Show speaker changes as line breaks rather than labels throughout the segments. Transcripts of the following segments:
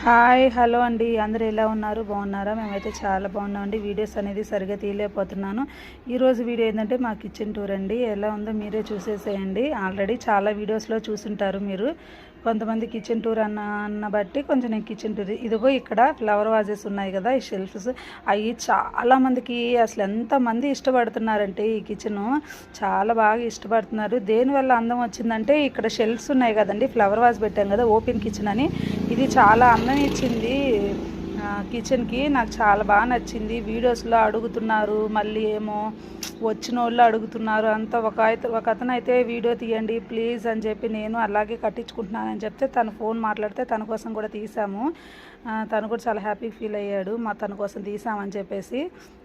Hi hello అండి, అందరూ ఎలా ఉన్నారు? బాగున్నారా? మేమైతే చాలా బాగున్నామండి. వీడియోస్ అనేది సరిగా తీయలేకపోతున్నాను. ఈరోజు వీడియో ఏంటంటే మా కిచెన్ టూర్ అండి. ఎలా ఉందో మీరే చూసేసేయండి. ఆల్రెడీ చాలా వీడియోస్లో చూసుంటారు మీరు. కొంతమంది కిచెన్ టూర్ అన్న బట్టి కొంచెం నేను కిచెన్ టూర్. ఇదిగో ఇక్కడ ఫ్లవర్ వాజెస్ ఉన్నాయి కదా, ఈ షెల్ఫ్స్. అవి చాలామందికి అసలు ఎంతమంది ఇష్టపడుతున్నారంటే ఈ కిచెను చాలా బాగా ఇష్టపడుతున్నారు. దేనివల్ల అందం వచ్చిందంటే ఇక్కడ షెల్ఫ్స్ ఉన్నాయి కదండి, ఫ్లవర్ వాజ్ పెట్టాను కదా, ఓపెన్ కిచెన్ అని. ఇది చాలా అందం ఇచ్చింది కిచెన్కి. నాకు చాలా బాగా నచ్చింది. వీడియోస్లో అడుగుతున్నారు, మళ్ళీ ఏమో వచ్చిన వాళ్ళు అడుగుతున్నారు అంతా. ఒక అతను అయితే వీడియో తీయండి ప్లీజ్ అని చెప్పి, నేను అలాగే కట్టించుకుంటున్నానని చెప్తే తను ఫోన్ మాట్లాడితే తన కోసం కూడా తీసాము. తను కూడా చాలా హ్యాపీ ఫీల్ అయ్యాడు, తన కోసం తీసామని చెప్పేసి.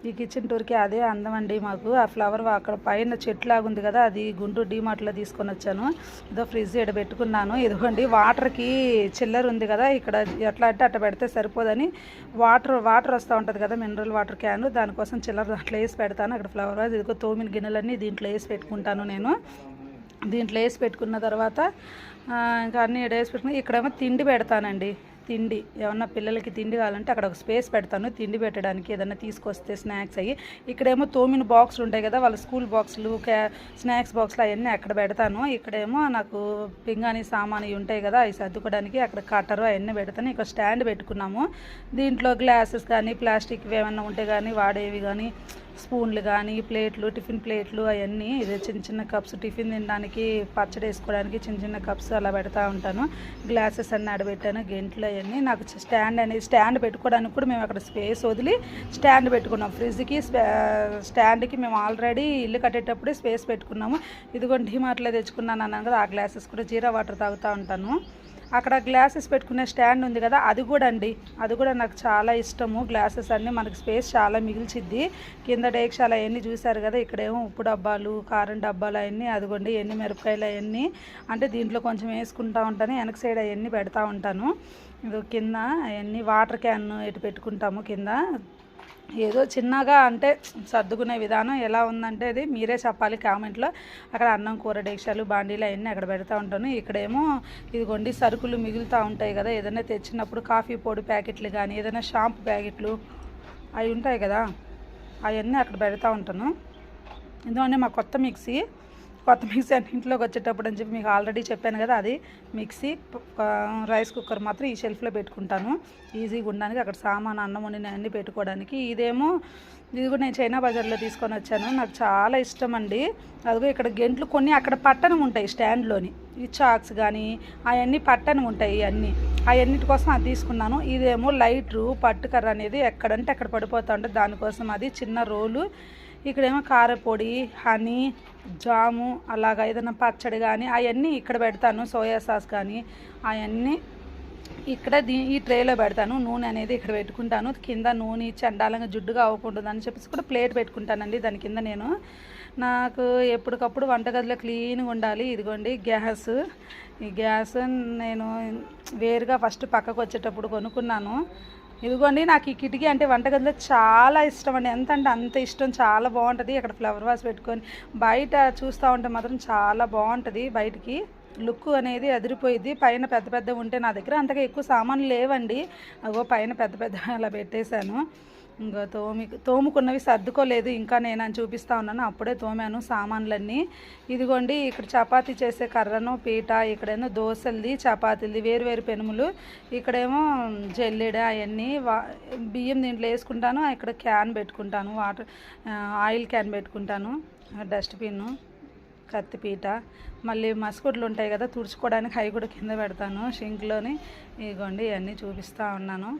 ఈ కిచెన్ టూర్కి అదే అందం అండి మాకు. ఆ ఫ్లవర్ అక్కడ పైన చెట్టు లాగా ఉంది కదా, అది గుంటూరు డీమార్ట్లో తీసుకొని వచ్చాను. ఏదో ఫ్రిడ్జ్ ఇక్కడ పెట్టుకున్నాను. ఇదిగోండి వాటర్కి చిల్లర ఉంది కదా, ఇక్కడ ఎట్లా అంటే అట్లా పెడితే సరిపోదని వాటర్ వస్తూ ఉంటుంది కదా, మినరల్ వాటర్ క్యాన్, దానికోసం చిల్లర దాంట్లో వేసి పెడతాను. అక్కడ ఫ్లవర్ వాజ్ ఇదిగో తోమిన గిన్నెలన్నీ దీంట్లో వేసి పెట్టుకుంటాను నేను. దీంట్లో వేసి పెట్టుకున్న తర్వాత ఇంకా అన్నీ వేసి పెట్టుకుని ఇక్కడేమో తిండి పెడతానండి. తిండి ఏమన్నా పిల్లలకి తిండి కావాలంటే అక్కడ ఒక స్పేస్ పెడతాను తిండి పెట్టడానికి, ఏదైనా తీసుకొస్తే స్నాక్స్ అయ్యి. ఇక్కడేమో తోమిన బాక్సులు ఉంటాయి కదా, వాళ్ళ స్కూల్ బాక్సులు, స్నాక్స్ బాక్సులు అవన్నీ అక్కడ పెడతాను. ఇక్కడేమో నాకు పింగాణి సామాను ఇవి ఉంటాయి కదా, అవి సర్దుకోవడానికి అక్కడ కట్టరు అవన్నీ పెడతాను. ఇక్కడ స్టాండ్ పెట్టుకున్నాము. దీంట్లో గ్లాసెస్ కానీ ప్లాస్టిక్ ఏమన్నా ఉంటే కానీ వాడేవి కానీ, స్పూన్లు కానీ, ప్లేట్లు, టిఫిన్ ప్లేట్లు అవన్నీ, ఇదే చిన్న చిన్న కప్స్ టిఫిన్ తినడానికి, పచ్చడి వేసుకోవడానికి చిన్న చిన్న కప్స్ అలా పెడతా ఉంటాను. గ్లాసెస్ అన్నీ ఆడబెట్టాను, గెంట్లు అవన్నీ. నాకు స్టాండ్ పెట్టుకోవడానికి కూడా మేము అక్కడ స్పేస్ వదిలి స్టాండ్ పెట్టుకున్నాం. ఫ్రిడ్జ్కి స్టాండ్కి మేము ఆల్రెడీ ఇల్లు కట్టేటప్పుడే స్పేస్ పెట్టుకున్నాము. ఇదిగోండి డీమార్ట్లో తెచ్చుకున్నాను అన్నాను కదా, ఆ గ్లాసెస్ కూడా జీరా వాటర్ తాగుతూ ఉంటాను. అక్కడ గ్లాసెస్ పెట్టుకునే స్టాండ్ ఉంది కదా, అది కూడా అండి, అది కూడా నాకు చాలా ఇష్టము. గ్లాసెస్ అన్నీ మనకి స్పేస్ చాలా మిగిల్చిద్ది. కింద డేక్షాలు అవన్నీ చూసారు కదా, ఇక్కడేమో ఉప్పు డబ్బాలు, కారం డబ్బాలు అవన్నీ, అదిగోండి ఎన్ని మిరపకాయలు అవన్నీ అంటే దీంట్లో కొంచెం వేసుకుంటూ ఉంటాను. వెనక సైడ్ అవన్నీ పెడతా ఉంటాను. ఇది కింద అవన్నీ వాటర్ క్యాన్ ఇటు పెట్టుకుంటాము కింద. ఏదో చిన్నగా అంటే సర్దుకునే విధానం ఎలా ఉందంటే అది మీరే చెప్పాలి కామెంట్లో. అక్కడ అన్నం కూర డేక్షాలు బాండీలు అవన్నీ అక్కడ పెడతా ఉంటాను. ఇక్కడేమో ఇదిగోండి సరుకులు మిగులుతూ ఉంటాయి కదా, ఏదైనా తెచ్చినప్పుడు కాఫీ పొడి ప్యాకెట్లు కానీ, ఏదైనా షాంపూ ప్యాకెట్లు అవి ఉంటాయి కదా, అవన్నీ అక్కడ పెడతా ఉంటాను. ఎందుకంటే మా కొత్త మిక్సీ అంటే ఇంట్లోకి వచ్చేటప్పుడు అని చెప్పి మీకు ఆల్రెడీ చెప్పాను కదా, అది మిక్సీ. రైస్ కుక్కర్ మాత్రం ఈ షెల్ఫ్లో పెట్టుకుంటాను ఈజీగా ఉండడానికి, అక్కడ సామాను అన్నం వండిన అన్నీ పెట్టుకోవడానికి. ఇది కూడా నేను చైనా బజార్లో తీసుకొని వచ్చాను, నాకు చాలా ఇష్టం అండి. అదిగో ఇక్కడ గెంట్లు కొన్ని అక్కడ పట్టణం ఉంటాయి స్టాండ్లోని, ఈ చాక్స్ కానీ అవన్నీ పట్టణం ఉంటాయి. అవన్నిటి కోసం అది తీసుకున్నాను. ఇదేమో లైటరు పట్టుకర్ర అనేది ఎక్కడంటే అక్కడ పడిపోతూ ఉంటుంది, దానికోసం అది చిన్న రోలు. ఇక్కడేమో కారపొడి, హనీ, జాము, అలాగా ఏదైనా పచ్చడి కానీ అవన్నీ ఇక్కడ పెడతాను. సోయా సాస్ కానీ అవన్నీ ఇక్కడ ఈ ట్రేలో పెడతాను. నూనె అనేది ఇక్కడ పెట్టుకుంటాను. కింద నూనె చండాలంగా జిడ్డుగా అవ్వకూడదు అని చెప్పేసి కూడా ప్లేట్ పెట్టుకుంటానండి దాని కింద. నాకు ఎప్పటికప్పుడు వంటగదిలో క్లీన్గా ఉండాలి. ఇదిగోండి ఈ గ్యాస్ నేను వేరుగా ఫస్ట్ పక్కకు వచ్చేటప్పుడు కొనుక్కున్నాను. ఇదిగోండి నాకు ఈ కిటికీ అంటే వంటగదిలో చాలా ఇష్టం అండి. ఎంత అంటే అంత ఇష్టం, చాలా బాగుంటుంది. అక్కడ ఫ్లవర్ వాస్ పెట్టుకొని బయట చూస్తూ ఉంటే మాత్రం చాలా బాగుంటుంది. బయటికి లుక్ అనేది అదిరిపోయింది. పైన పెద్ద పెద్ద ఉంటే నా దగ్గర అంతగా ఎక్కువ సామాన్లు లేవండి, అగో పైన పెద్ద అలా పెట్టేశాను. ఇంకా తోముకున్నవి సర్దుకోలేదు ఇంకా, నేను అని చూపిస్తూ ఉన్నాను. అప్పుడే తోమాను సామాన్లన్నీ. ఇదిగోండి ఇక్కడ చపాతీ చేసే కర్రను, పీట, ఇక్కడేమో దోశలది, చపాతీలది, వేరు పెనుములు, ఇక్కడేమో జల్లెడ అవన్నీ, బియ్యం దీంట్లో వేసుకుంటాను. ఇక్కడ క్యాన్ పెట్టుకుంటాను, ఆయిల్ క్యాన్ పెట్టుకుంటాను, డస్ట్బిన్, కత్తిపీట, మళ్ళీ మస్కుడ్లు ఉంటాయి కదా తుడుచుకోవడానికి, అవి కూడా కింద పెడతాను షింక్లోని. ఇదిగోండి ఇవన్నీ చూపిస్తూ ఉన్నాను.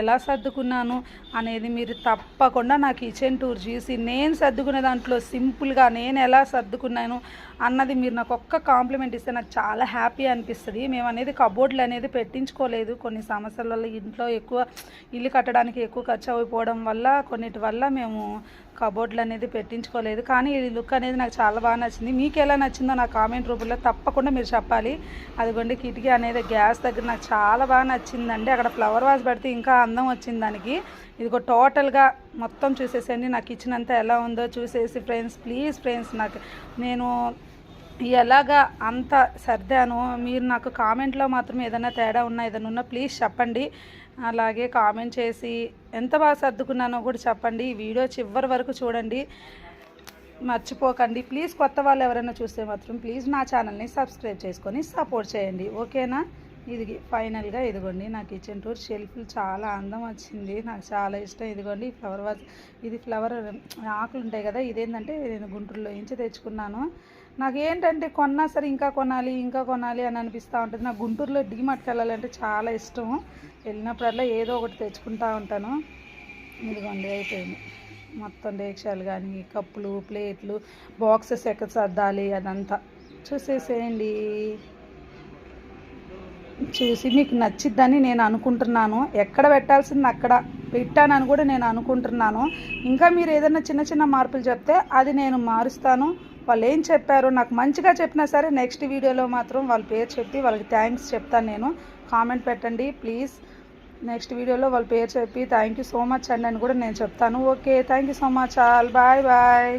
ఎలా సర్దుకున్నాను అనేది మీరు తప్పకుండా నా కిచెన్ టూర్ చూసి, నేను సర్దుకునే దాంట్లో సింపుల్గా నేను ఎలా సర్దుకున్నాను అన్నది మీరు నాకు ఒక్క కాంప్లిమెంట్ ఇస్తే నాకు చాలా హ్యాపీ అనిపిస్తుంది. మేము అనేది కబోర్డ్లు అనేది పెట్టించుకోలేదు కొన్ని సమస్యల వల్ల, ఇంట్లో ఇల్లు కట్టడానికి ఎక్కువ ఖర్చు అయిపోవడం వల్ల, కొన్నిటి వల్ల మేము కబోర్డ్లు అనేది పెట్టించుకోలేదు. కానీ ఈ లుక్ అనేది నాకు చాలా బాగా నచ్చింది. మీకు ఎలా నచ్చిందో నా కామెంట్ రూపంలో తప్పకుండా మీరు చెప్పాలి. అదిగోండి కిటికీ అనేది గ్యాస్ దగ్గర నాకు చాలా బాగా నచ్చిందండి. అక్కడ ఫ్లవర్ వాజ్ పెడితే ఇంకా అందం వచ్చింది దానికి. ఇదిగో టోటల్గా మొత్తం చూసేసండి నా కిచెన్ అంతా ఎలా ఉందో చూసేసి ఫ్రెండ్స్, ప్లీజ్ ఫ్రెండ్స్, నేను ఎలాగా అంత సర్దాను. మీరు నాకు కామెంట్లో మాత్రం ఏదైనా తేడా ఉన్నా ప్లీజ్ చెప్పండి. అలాగే కామెంట్ చేసి ఎంత బాగా సర్దుకున్నానో కూడా చెప్పండి. ఈ వీడియో చివరి వరకు చూడండి, మర్చిపోకండి. ప్లీజ్ కొత్త వాళ్ళు ఎవరైనా చూస్తే మాత్రం ప్లీజ్ నా ఛానల్ని సబ్స్క్రైబ్ చేసుకొని సపోర్ట్ చేయండి, ఓకేనా. ఇది ఫైనల్గా ఇదిగోండి నా కిచెన్ టూర్. షెల్ఫ్లు చాలా అందం వచ్చింది, నాకు చాలా ఇష్టం. ఇదిగోండి ఫ్లవర్ వాజ్, ఇది ఫ్లవర్ ఆకులు ఉంటాయి కదా, ఇదేంటంటే నేను గుంటూరులో నుంచి తెచ్చుకున్నాను. నాకు ఏంటంటే కొన్నా సరే ఇంకా కొనాలి అని అనిపిస్తూ ఉంటుంది. నాకు గుంటూరులో డీమార్ట్కి వెళ్ళాలంటే చాలా ఇష్టం. వెళ్ళినప్పుడల్లా ఏదో ఒకటి తెచ్చుకుంటూ ఉంటాను. ఇదిగోండి అయిపోయింది మొత్తం డేక్షాలు కానీ కప్పులు ప్లేట్లు బాక్సెస్ ఎక్కడ సర్దాలి అదంతా చూసేసేయండి. చూసి మీకు నచ్చిద్దని నేను అనుకుంటున్నాను. ఎక్కడ పెట్టాల్సింది అక్కడ పెట్టానని కూడా నేను అనుకుంటున్నాను. ఇంకా మీరు ఏదైనా చిన్న మార్పులు చెప్తే అది నేను మారుస్తాను. వాళ్ళు ఏం చెప్పారో నాకు మంచిగా చెప్పినా సరే నెక్స్ట్ వీడియోలో మాత్రం వాళ్ళ పేరు చెప్పి వాళ్ళకి థ్యాంక్స్ చెప్తాను. నేను కామెంట్ పెట్టండి ప్లీజ్. నెక్స్ట్ వీడియోలో వాళ్ళ పేరు చెప్పి థ్యాంక్ యూ సో మచ్ అండి అని కూడా నేను చెప్తాను. Okay, thank you so much all, bye bye.